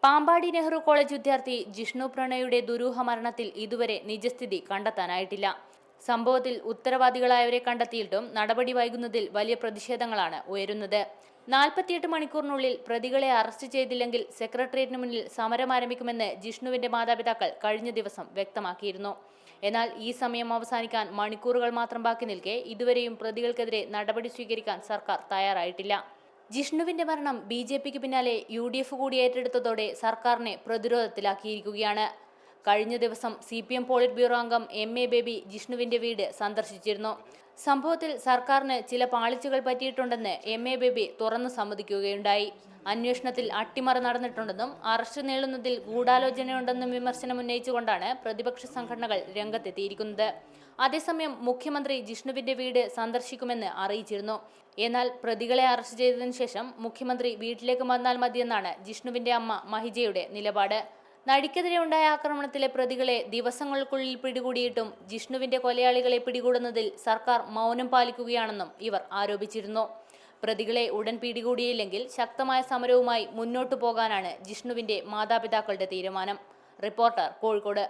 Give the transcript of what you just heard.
Pampady Nehru college വിദ്യാർത്ഥി ജിഷ്ണു പ്രണയുടെ ദുരൂഹ മരണത്തിൽ ഇതുവരെ നിജസ്ഥിതി കണ്ടെത്താനായിട്ടില്ല. സംഭവത്തിൽ ഉത്തരവാദികളായവരെ കണ്ടെത്തിയിട്ടും നടപടി വൈകുന്നതിൽ വലിയ പ്രതിഷേധങ്ങളാണ് ഉയരുന്നത്. 48 മണിക്കൂറിനുള്ളിൽ പ്രതികളെ അറസ്റ്റ് ചെയ്തില്ലെങ്കിൽ സെക്രട്ടേറിയറ്റിന് മുന്നിൽ സമരം ആരംഭിക്കുമെന്ന് ജിഷ്ണുവിന്റെ മാതാപിതാക്കൾ കഴിഞ്ഞ ദിവസം വ്യക്തമാക്കിയിരുന്നു. എന്നാൽ ഈ സമയം അവസാനിക്കാൻ മണിക്കൂറുകൾ മാത്രം ബാക്കി നിൽക്കെ ഇതുവരെയും പ്രതികൾക്കെതിരെ നടപടി സ്വീകരിക്കാൻ സർക്കാർ തയ്യാറായിട്ടില്ല. ജിഷ്ണുവിന്റെ മരണം BJPക്ക് പിന്നാലെ UDF കൂടി ഏറ്റെടുത്തതോടെ സർക്കാരിനെ പ്രതിരോധത്തിലാക്കിയിരിക്കുകയാണ്. കഴിഞ്ഞ ദിവസം CPM പോളിറ്റ് ബ്യൂറോ അംഗം MA ബേബി ജിഷ്ണുവിന്റെ വീട് സന്ദർശിച്ചിരുന്നു. സംഭവത്തിൽ സർക്കാരിന് ചില പാളിച്ചകൾ പറ്റിയിട്ടുണ്ടെന്ന് MA ബേബി തുറന്നു സമ്മതിക്കുകയുണ്ടായി. അന്വേഷണത്തിൽ അട്ടിമറി നടന്നിട്ടുണ്ടെന്നും അറസ്റ്റ് നീളുന്നതിൽ ഗൂഢാലോചനയുണ്ടെന്നും വിമർശനം ഉന്നയിച്ചുകൊണ്ടാണ് പ്രതിപക്ഷ സംഘടനകൾ രംഗത്തെത്തിയിരിക്കുന്നത്. അതേസമയം മുഖ്യമന്ത്രി ജിഷ്ണുവിന്റെ വീട് സന്ദർശിക്കുമെന്ന് അറിയിച്ചിരുന്നു. എന്നാൽ പ്രതികളെ അറസ്റ്റ് ചെയ്തതിനു ശേഷം മുഖ്യമന്ത്രി വീട്ടിലേക്ക് വന്നാൽ മതിയെന്നാണ് ജിഷ്ണുവിന്റെ അമ്മ മഹിജയുടെ നിലപാട്. നടിക്കെതിരെ ഉണ്ടായ ആക്രമണത്തിലെ പ്രതികളെ ദിവസങ്ങൾക്കുള്ളിൽ പിടികൂടിയിട്ടും ജിഷ്ണുവിന്റെ കൊലയാളികളെ പിടികൂടുന്നതിൽ സർക്കാർ മൗനം പാലിക്കുകയാണെന്നും ഇവർ ആരോപിച്ചിരുന്നു. പ്രതികളെ ഉടൻ പിടികൂടിയില്ലെങ്കിൽ ശക്തമായ സമരവുമായി മുന്നോട്ടു പോകാനാണ് ജിഷ്ണുവിന്റെ മാതാപിതാക്കളുടെ തീരുമാനം. റിപ്പോർട്ടർ, കോഴിക്കോട്.